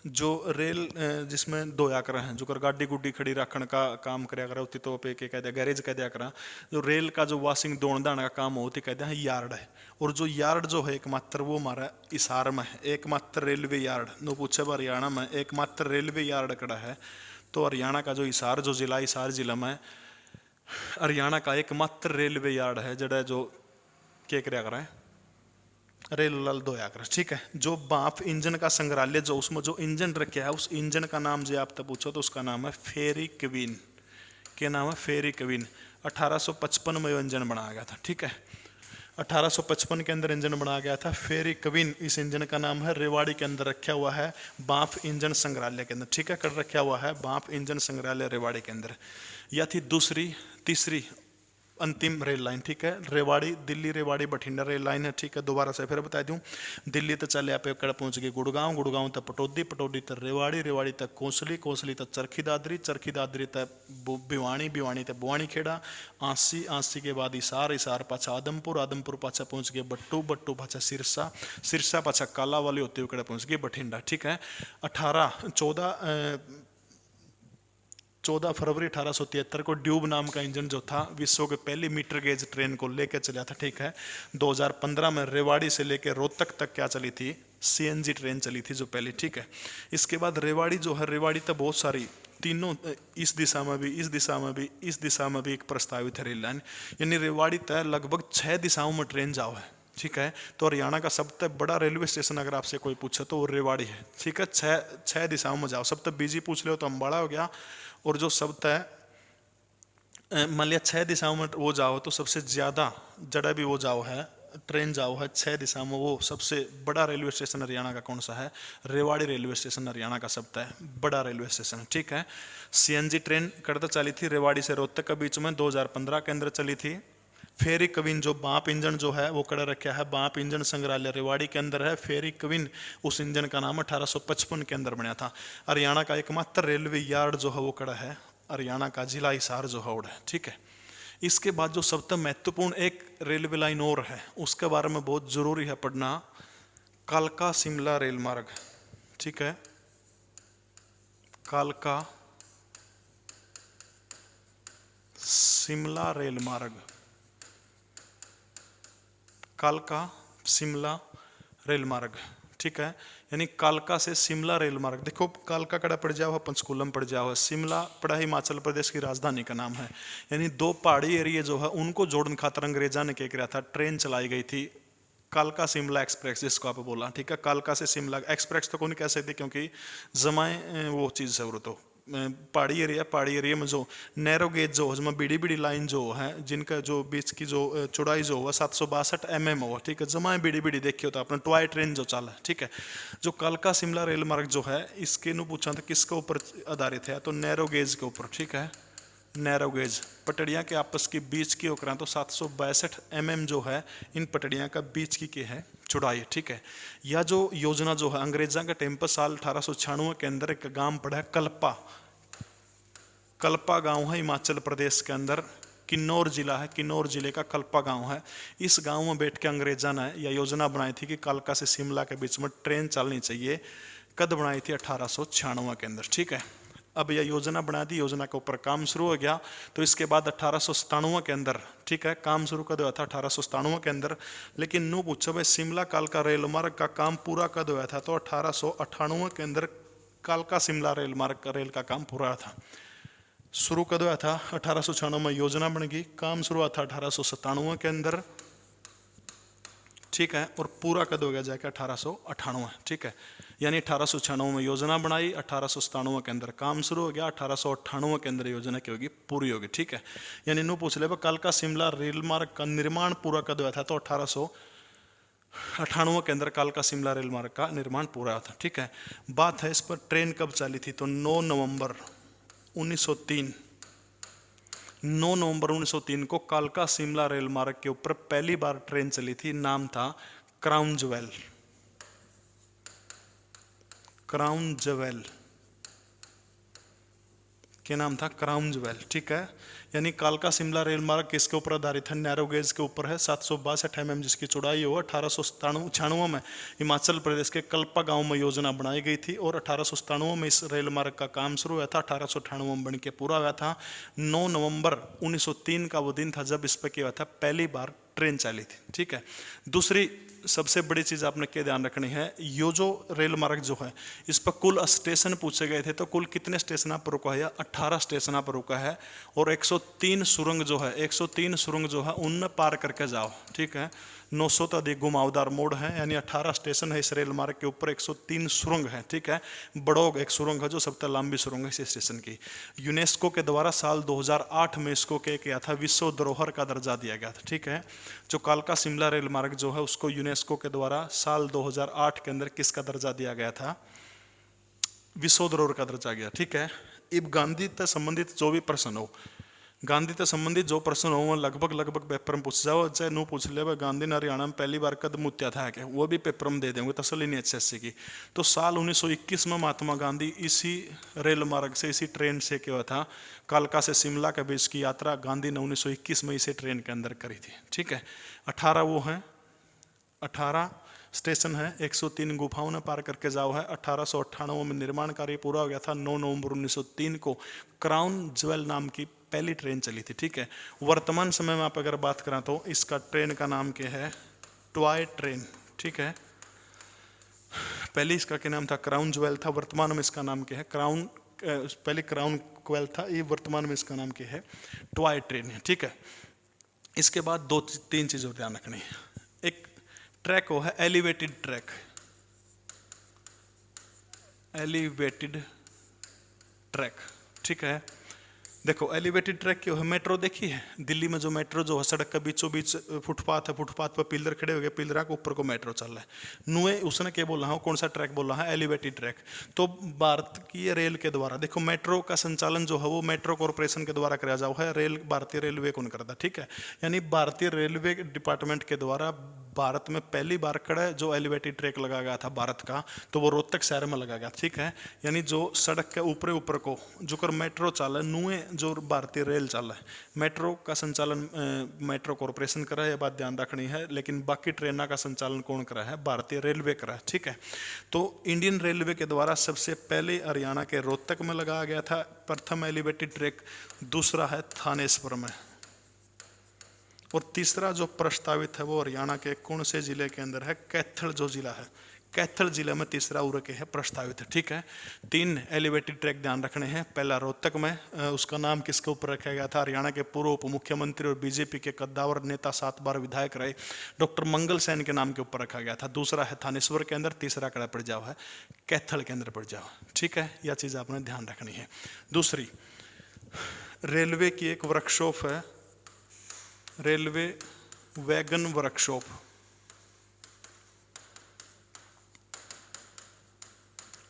जो रेल जिसमें दो याकर हैं जो कर गाड़ी गुड्डी खड़ी रखने का काम कराया करा होती तो पे कह दिया गैरेज कह दिया करा। जो रेल का जो वॉशिंग धोने दाने का काम होती कह दिया है यार्ड है। और जो यार्ड जो है एकमात्र वो हमारा हिसार में है, एकमात्र रेलवे यार्ड नो पूछे हरियाणा में एकमात्र रेलवे यार्ड कड़ा है। तो हरियाणा का जो हिसार जो जिला, हिसार जिला में हरियाणा का एकमात्र रेलवे यार्ड है जड़ा जो क्या कराया करा है रेल लाल दो याकर, ठीक है। जो बाप इंजन का संग्रहालय जो उसमें जो इंजन रखे है उस इंजन का नाम जो आप तब पूछो तो उसका नाम है फेरी क्वीन। क्या नाम है, फेरी क्वीन। 1855 में इंजन बनाया गया था, ठीक है। 1855 के अंदर इंजन बनाया गया था फेरी क्वीन। इस इंजन का नाम है रेवाड़ी के अंदर रखा हुआ है बाप इंजन संग्रहालय के अंदर, ठीक है। कर रखा हुआ है बाप इंजन संग्रहालय रेवाड़ी के अंदर। यह थी दूसरी तीसरी अंतिम रेल लाइन, ठीक है। रेवाड़ी दिल्ली रेवाड़ी बठिंडा रेल लाइन है, ठीक है। दोबारा से फिर बता दूं, दिल्ली तक चले आप कड़ा पहुंच गए गुड़गांव, गुड़गांव तक पटौदी, पटौदी तक रेवाड़ी, रेवाड़ी तक कोसली, कोसली तक चरखी दादरी, चरखी दादरी तक भिवानी, भिवानी तक बुआनी खेड़ा, आंसी, आंसी के बाद हिसार, हिसार पाछा आदमपुर, आदमपुर पाछा पहुंच गए बट्टू, बट्टू पाछा सिरसा, सिरसा पाछा कालावाली होते हुए कड़ा पहुंच गए बठिंडा, ठीक है। 14 फरवरी 1873 को ड्यूब नाम का इंजन जो था विश्व के पहली मीटर गेज ट्रेन को लेकर चला था, ठीक है। 2015 में रेवाड़ी से लेकर रोहतक तक क्या चली थी, CNG ट्रेन चली थी जो पहली, ठीक है। इसके बाद रेवाड़ी जो है, रेवाड़ी तक बहुत सारी तीनों इस दिशा में भी, इस दिशा में भी, इस दिशा में भी एक प्रस्तावित है रेल लाइन। यानी रेवाड़ी तक लगभग 6 दिशाओं में ट्रेन जाओ है, ठीक है। तो हरियाणा का सबसे बड़ा रेलवे स्टेशन अगर आपसे कोई पूछे तो वो रेवाड़ी है, ठीक है। छह दिशाओं में जाओ, सबसे बिजी पूछ लो तो अम्बाड़ा हो गया, और जो सबसे मान लिया 6 दिशाओं में वो जाओ तो सबसे ज्यादा जड़ा भी वो जाओ है, ट्रेन जाओ है 6 दिशाओं में, वो सबसे बड़ा रेलवे स्टेशन हरियाणा का कौन सा है? रेवाड़ी रेलवे स्टेशन हरियाणा का सबसे बड़ा रेलवे स्टेशन, ठीक है। सीएनजी ट्रेन कड़ता चली थी रेवाड़ी से रोहतक के बीच में 2015 के अंदर चली थी। फेरी कविन जो बाप इंजन जो है वो कड़ा रखा है, बाप इंजन संग्रहालय रेवाड़ी के अंदर है। फेरी कविन उस इंजन का नाम 1855 के अंदर बना था। हरियाणा का एकमात्र रेलवे यार्ड जो है वो कड़ा है हरियाणा का जिला हिसार जो है, ठीक है। इसके बाद जो सबसे महत्वपूर्ण एक रेलवे लाइन और है उसके बारे में बहुत जरूरी है पढ़ना, कालका शिमला रेल मार्ग, ठीक है। कालका शिमला रेल मार्ग, कालका शिमला रेल मार्ग, ठीक है। यानी कालका से शिमला रेल मार्ग, देखो कालका कड़ा पड़ जाओ है पंचकुला में पड़ जाओ है, शिमला पड़ा हिमाचल प्रदेश की राजधानी का नाम है। यानी दो पहाड़ी एरिया जो है उनको जोड़ने खातर अंग्रेजा ने क्या किया था, ट्रेन चलाई गई थी कालका शिमला एक्सप्रेस, जिसको आप बोला, ठीक है। कालका से शिमला एक्सप्रेस तो कौन कह सकते क्योंकि जमाए वो चीज़ है, वो तो पहाड़ी एरिया में जो नैरो गेज जो उसमें बड़ी बड़ी लाइन जो है जिनका जो बीच की जो चौड़ाई जो हुआ 762 mm हुआ, ठीक है। जमाए बड़ी बड़ी देखी हो तो आपने टॉय ट्रेन जो चला, ठीक है। जो कालका शिमला रेल मार्ग जो है इसके नु पूछा था किसके ऊपर आधारित है, तो नैरो गेज के ऊपर, ठीक है। नैरो गेज पटड़ियाँ के आपस के बीच की होकर तो 762 mm जो है इन पटड़ियाँ का बीच की के है चौड़ाई, ठीक है। यह जो योजना जो है अंग्रेजा के टाइम पर साल 1896 के अंदर एक गांव पड़ा है कल्पा, कल्पा गांव है हिमाचल प्रदेश के अंदर, किन्नौर जिला है, किन्नौर जिले का कल्पा गांव है। इस गांव में बैठ के अंग्रेजा ने यह योजना बनाई थी कि कालका से शिमला के बीच में ट्रेन चलनी चाहिए। कद बनाई थी 1896 के अंदर, ठीक है। अब यह योजना बना दी, योजना के ऊपर काम शुरू हो गया। तो इसके बाद 1897 के अंदर, ठीक है, काम शुरू कर दिया था 1897 के अंदर। लेकिन नू पूछो भाई शिमला कालका रेल मार्ग का काम पूरा कद हुआ था, तो 1898 के अंदर कालका शिमला रेल मार्ग का रेल का काम पूरा था। शुरू कद हुआ था 1896 में, योजना बन गई, काम शुरू हुआ था 1897 के अंदर, ठीक है। और पूरा कद हो गया जाएगा 1898, ठीक है। यानी 1896 में योजना बनाई, 1897 के अंदर काम शुरू हो गया, 1898 के अंदर योजना की होगी पूरी होगी, ठीक है। यानी नू पूछ ले कालका शिमला रेल मार्ग का निर्माण पूरा कद हुआ था, तो 1898 के अंदर कालका शिमला रेल मार्ग का निर्माण पूरा हुआ था, ठीक है। बात है इस पर ट्रेन कब चली थी, तो 9 नवंबर 1903, 9 नवंबर 1903 को कालका शिमला रेल मार्ग के ऊपर पहली बार ट्रेन चली थी। नाम था क्राउन ज्वेल, क्राउन ज्वेल के नाम था क्राउन ज्वेल, ठीक है। यानी कालका शिमला रेल मार्ग किसके ऊपर आधारित है, नैरो गेज के ऊपर है, 762 mm जिसकी चौड़ाई हो। 1896 में हिमाचल प्रदेश के कल्पा गांव में योजना बनाई गई थी और 1897 में इस रेल मार्ग का काम शुरू हुआ था, 1898 में बन के पूरा हुआ था। 9 नवंबर 1903 का वो दिन था जब इस पर क्या हुआ था, पहली बार ट्रेन चली थी, ठीक है। दूसरी सबसे बड़ी चीज आपने क्या ध्यान रखनी है, यो जो रेल मार्ग जो है इस पर कुल स्टेशन पूछे गए थे, तो कुल कितने स्टेशन पर रुका है, 18 स्टेशन पर रुका है। और 103 सुरंग जो है, 103 सुरंग जो है उनमें पार करके जाओ, ठीक है। 900 तो अधिक घुमावदार मोड़ है, यानी 18 स्टेशन है इस रेल मार्ग के ऊपर, 103 सुरंग है, ठीक है। बड़ोग एक सुरंग है जो सबसे लंबी सुरंग है इस स्टेशन की। यूनेस्को के द्वारा साल 2008 में इसको क्या किया था, विश्व धरोहर का दर्जा दिया गया था, ठीक है। जो कालका शिमला रेल मार्ग जो है उसको यूनेस्को के द्वारा साल 2008 के अंदर किसका दर्जा दिया गया था, विश्व धरोहर का दर्जा गया, ठीक है। अब गांधी से संबंधित जो भी प्रश्न हो, गांधी से संबंधित जो प्रश्न हो वो लगभग पेपर में पूछ जाओ, चाहे नू पूछ ले गांधी ने हरियाणा में पहली बार कदम मुत्या था क्या, वो भी पेपर में दे देंगे, तसली नहीं HSC की। तो साल 1921 में महात्मा गांधी इसी रेल मार्ग से, इसी ट्रेन से क्या हुआ था, कालका से शिमला के बीच की यात्रा गांधी ने 1921 में इसी ट्रेन के अंदर करी थी, ठीक है। 18 वो हैं, 18 स्टेशन है, 103 गुफाओं ने पार करके जाओ है। 1898 में निर्माण कार्य पूरा हो गया था। 9 नवंबर 1903 को क्राउन ज्वेल नाम की पहली ट्रेन चली थी, ठीक है। वर्तमान समय में आप अगर बात करें तो इसका ट्रेन का नाम क्या है, टॉय ट्रेन, ठीक है। पहले इसका क्या नाम था, क्राउन ज्वेल था, वर्तमान में इसका नाम क्या है, क्राउन, पहले क्राउन ज्वेल था, ये वर्तमान में इसका नाम क्या है, टॉय ट्रेन है, ठीक है। इसके बाद 2-3 चीज़ों ध्यान रखनी है। एक ट्रैक वो है एलिवेटेड ट्रैक, एलिवेटेड ट्रैक, ठीक है। देखो एलिवेटेड ट्रैक क्यों है, मेट्रो देखी है दिल्ली में, जो मेट्रो जो है सड़क का बीचों बीच फुटपाथ है, फुटपाथ पर पिलर खड़े हो गए, पिलर के ऊपर को मेट्रो चल रहा है। नुए उसने क्या बोला है, कौन सा ट्रैक बोला है, एलिवेटेड ट्रैक। तो भारत की रेल के द्वारा, देखो मेट्रो का संचालन जो है वो मेट्रो कॉरपोरेशन के द्वारा कराया जाओ है, रेल भारतीय रेलवे कौन करता, ठीक है। यानी भारतीय रेलवे डिपार्टमेंट के द्वारा भारत में पहली बार कड़ा जो एलिवेटेड ट्रैक लगाया गया था भारत का, तो वो रोहतक शहर में लगाया गया, ठीक है। यानी जो सड़क के ऊपर ऊपर को जो कर मेट्रो चल है, नुए जो भारतीय रेल चल है, मेट्रो का संचालन मेट्रो कॉरपोरेशन करा है, ये बात ध्यान रखनी है। लेकिन बाकी ट्रेनों का संचालन कौन करा है, भारतीय रेलवे करा है, ठीक है। तो इंडियन रेलवे के द्वारा सबसे पहले हरियाणा के रोहतक में लगाया गया था प्रथम एलिवेटेड ट्रैक, दूसरा है थानेश्वर में, और तीसरा जो प्रस्तावित है वो हरियाणा के कौन से जिले के अंदर है, कैथल जो जिला है, कैथल जिले में तीसरा उर के है प्रस्तावित है, ठीक है। 3 एलिवेटेड ट्रैक ध्यान रखने हैं। पहला रोहतक में, उसका नाम किसके ऊपर रखा गया था, हरियाणा के पूर्व उप मुख्यमंत्री और बीजेपी के कद्दावर नेता 7 बार विधायक रहे डॉक्टर मंगल सेन के नाम के ऊपर रखा गया था। दूसरा है थानेश्वर के अंदर, तीसरा कड़ा पड़ जाओ है कैथल के अंदर पड़ जाओ, ठीक है। यह चीज़ आपने ध्यान रखनी है। दूसरी, रेलवे की एक वर्कशॉप है, रेलवे वैगन वर्कशॉप,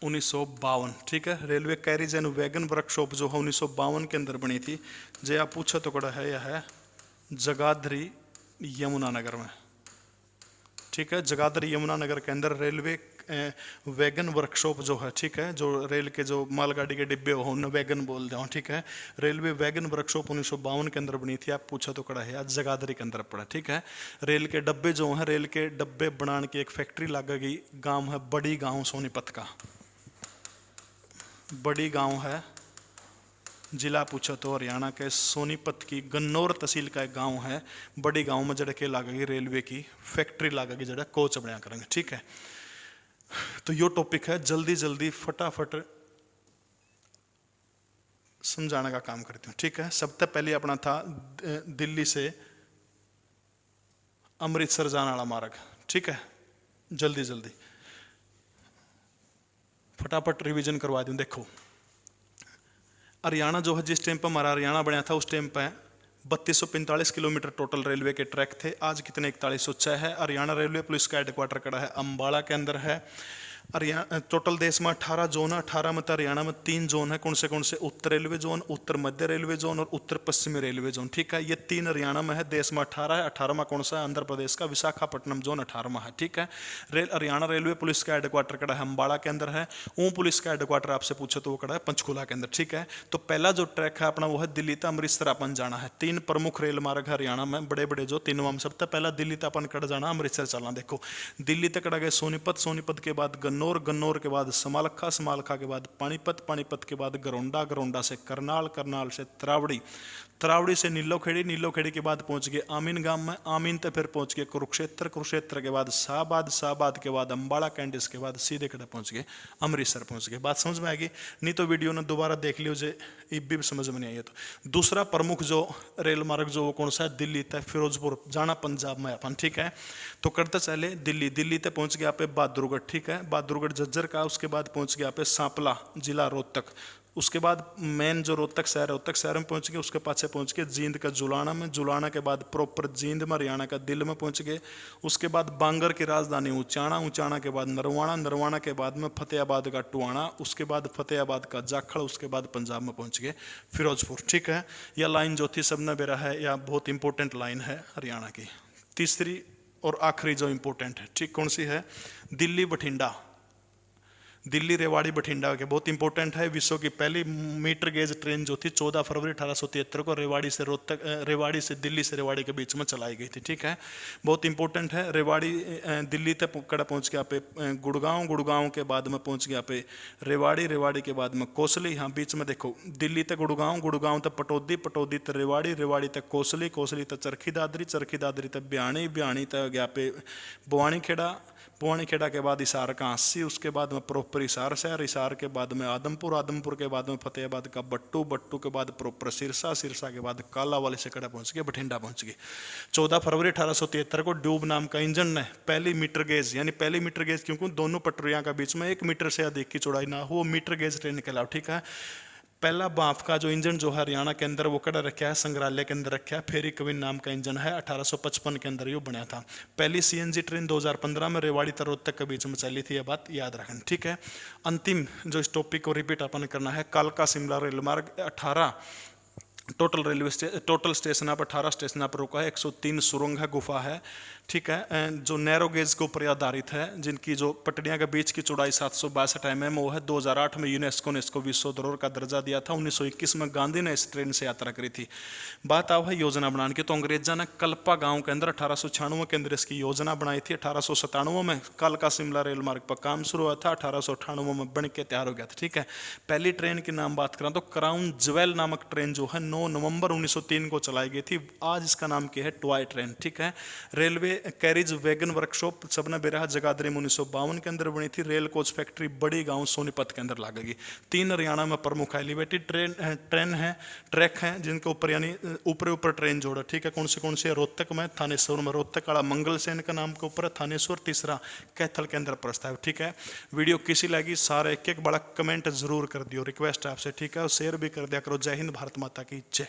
(1952), ठीक है। Railway carriage and wagon workshop जो है 1952 के अंदर बनी थी। जे आप पूछो तो कड़ा है, यह है जगाधरी यमुनानगर में, ठीक है। जगाधरी यमुनानगर के अंदर रेलवे वैगन वर्कशॉप जो है, ठीक है, जो रेल के जो मालगाड़ी के डिब्बे हो उन्हें वैगन बोल जाओ, ठीक है। रेलवे वैगन वर्कशॉप 1952 के अंदर बनी थी। आप पूछो तो कड़ा है, आज जगाधरी के अंदर पड़ा, ठीक है। रेल के डब्बे जो हैं, रेल के डब्बे बनाने की एक फैक्ट्री लगेगी, गांव है बड़ी गांव सोनीपत का, बड़ी गांव है, जिला पूछो तो हरियाणा के सोनीपत की गन्नौर तहसील का एक गांव है। बड़ी गांव में जड़े के लागेगी रेलवे की फैक्ट्री लागेगी, जड़ा कोच बनाया करेंगे, ठीक है। तो यो टॉपिक है, जल्दी जल्दी फटाफट समझाने का काम करती हूँ, ठीक है। सबसे पहले अपना था दिल्ली से अमृतसर जाने वाला मार्ग, ठीक है। जल्दी जल्दी फटाफट रिवीजन करवा दूं। देखो हरियाणा जो है, जिस टाइम पर हमारा हरियाणा बना था उस टाइम पर 3245 किलोमीटर टोटल रेलवे के ट्रैक थे। आज कितने, 4106 है। हरियाणा रेलवे पुलिस का हेडक्वार्टर कड़ा है अम्बाला के अंदर है। हरियाणा टोटल देश में 18 जोन है, 18 में तो हरियाणा में 3 जोन है। कौन से, उत्तर रेलवे जोन, उत्तर मध्य रेलवे जोन और उत्तर पश्चिमी रेलवे जोन, ठीक है। ये 3 हरियाणा में है, देश में 18 है। 18 में कौन सा है, आंध्र प्रदेश का विशाखापट्टनम जोन 18 में है, ठीक है। हरियाणा रेलवे पुलिस का हेडक्वार्टर कड़ा है अम्बाला के अंदर है। पुलिस का हेडक्वार्टर आपसे पूछो तो वो कड़ा है पंचकुला के अंदर, ठीक है। तो पहला जो ट्रैक है अपना वो है दिल्ली तक अमृतसर अपन जाना है। 3 प्रमुख रेल मार्ग है हरियाणा में, बड़े बड़े जो तीनों में सबसे पहला दिल्ली तक अपन कड़ जाना, अमृतसर चलना। देखो दिल्ली तक कड़ा गए सोनीपत, सोनीपत के बाद गन्नौर, गन्नौर के बाद समालखा, समालखा के बाद पानीपत, पानीपत के बाद गरोंडा, गरोंडा से करनाल, करनाल से त्रावड़ी, त्रावड़ी से नीलोखेड़ी, नीलोखेड़ी के बाद पहुंच गए आमीन गांव में, आमीन तक फिर पहुंच गए कुरुक्षेत्र, कुरुक्षेत्र के बाद शाहबाद, शाहबाद के बाद अम्बाला कैंडिस के बाद सीधे कड़ा पहुंच गए अमृतसर पहुंच गए। बात समझ में आएगी, नहीं तो वीडियो ने दोबारा देख लियो जे भी समझ में नहीं आई तो। दूसरा प्रमुख जो रेल मार्ग जो वो कौन सा है, दिल्ली तक फिरोजपुर जाना पंजाब में अपन, ठीक है। तो करते चले दिल्ली, दिल्ली तक पहुंच गया पे बहादुरगढ़, ठीक है, बहादुरगढ़ झज्जर का। उसके बाद पहुंच गया पे सांपला जिला रोहतक। उसके बाद मेन जो रोहतक शहर है, रोहतक शहर में पहुंच गए। उसके पास पहुंच गए जींद का जुलाना में, जुलाना के बाद प्रॉपर जींद में हरियाणा का दिल में पहुंच गए। उसके बाद बांगर की राजधानी ऊंचाना, ऊंचाना के बाद नरवाना, नरवाना के बाद में फतेहाबाद का टुआना, उसके बाद फतेहाबाद का जाखड़, उसके बाद पंजाब में पहुंच गए फिरोजपुर, ठीक है। यह लाइन जो थी सबने बेरा है, यह बहुत इंपॉर्टेंट लाइन है हरियाणा की। तीसरी और आखिरी जो इंपॉर्टेंट है, ठीक, कौन सी है, दिल्ली बठिंडा, दिल्ली रेवाड़ी बठिंडा के बहुत इंपॉर्टेंट है। विश्व की पहली मीटर गेज ट्रेन जो थी 14 फरवरी 1873 को रेवाड़ी से रोहतक, रेवाड़ी से दिल्ली से रेवाड़ी के बीच में चलाई गई थी, ठीक है। बहुत इंपॉर्टेंट है। रेवाड़ी दिल्ली तक कड़ा पहुंच गया पे गुड़गांव, गुड़गांव के बाद में पहुंच गया पे रेवाड़ी, रेवाड़ी के बाद में कोसली। हाँ बीच में देखो दिल्ली तक गुड़गांव, गुड़गांव तक पटौदी, पटौदी तक रेवाड़ी, रेवाड़ी तक कोसली, कोसली तक चरखी दादरी, चरखी दादरी तक ब्याणी, ब्याणी तक गया पे बुआनी खेड़ा, पुआणीखेड़ा के बाद हिसार का हांसी, उसके बाद में प्रॉपर हिसार शहर, हिसार के बाद में आदमपुर, आदमपुर के बाद में फतेहाबाद का बट्टू, बट्टू के बाद प्रॉपर सिरसा, सिरसा के बाद कालावाली से कड़ा पहुंच गए, बठिंडा पहुंच गए। 14 फरवरी 1873 को ड्यूब नाम का इंजन ने पहली मीटर गेज, यानी पहली मीटर गेज क्योंकि दोनों पटरियां का बीच में 1 मीटर से अधिक की चौड़ाई ना हो, मीटर गेज ट्रेन कहलाओ, ठीक है। पहला बाफ का जो इंजन जो है हरियाणा के अंदर वो कड़ा रखा है, संग्रहालय के अंदर रखा है, फेरी कविन नाम का इंजन है, 1855 के अंदर ये बना था। पहली सीएनजी ट्रेन 2015 में रेवाड़ी तो रोहतक के बीच में चली थी, ये बात याद रखना, ठीक है। अंतिम जो इस टॉपिक को रिपीट अपन करना है, कालका शिमला रेल मार्ग 18 टोटल स्टेशन आप 18 स्टेशन पर रुका है, 103 सुरंग है, गुफा है, ठीक है। जो नैरो गेज के ऊपर आधारित है, जिनकी जो पटड़ियां के बीच की चौड़ाई 762 mm वो है। 2008 में यूनेस्को ने इसको विश्व धरोहर का दर्जा दिया था। 1921 में गांधी ने इस ट्रेन से यात्रा करी थी। बात आओ है योजना बनाने की, तो अंग्रेजा ने कल्पा गांव के अंदर 1896 के अंदर इसकी योजना बनाई थी। 1897 में कालका शिमला रेल मार्ग पर काम शुरू हुआ था, 1898 में बन के तैयार हो गया था, ठीक है। पहली ट्रेन की नाम बात करें तो क्राउन ज्वेल नामक ट्रेन जो है 9 नवंबर 1903 को चलाई गई थी। आज इसका नाम क्या है, टॉय ट्रेन, ठीक है। रेलवे कैरिज वैगन वर्कशॉप सबने बेरहा जगाधरी 1952 के अंदर बनी थी। रेल कोच फैक्ट्री बड़ी गांव सोनीपत के अंदर लागेगी। 3 हरियाणा में प्रमुख एलिवेटेड ट्रेन है, ट्रैक हैं जिनके ऊपर यानी ऊपर ट्रेन जोड़ा, ठीक है। कौन से रोहतक में, थानेश्वर में, रोहतक वाला मंगल सेन का नाम के ऊपर है, थानेश्वर तीसरा कैथल के अंदर प्रस्ताव, ठीक है। वीडियो किसी लगी सारे एक बड़ा कमेंट जरूर कर दियो, रिक्वेस्ट आपसे, ठीक है। और शेयर भी कर दिया करो। जय हिंद, भारत माता की जय।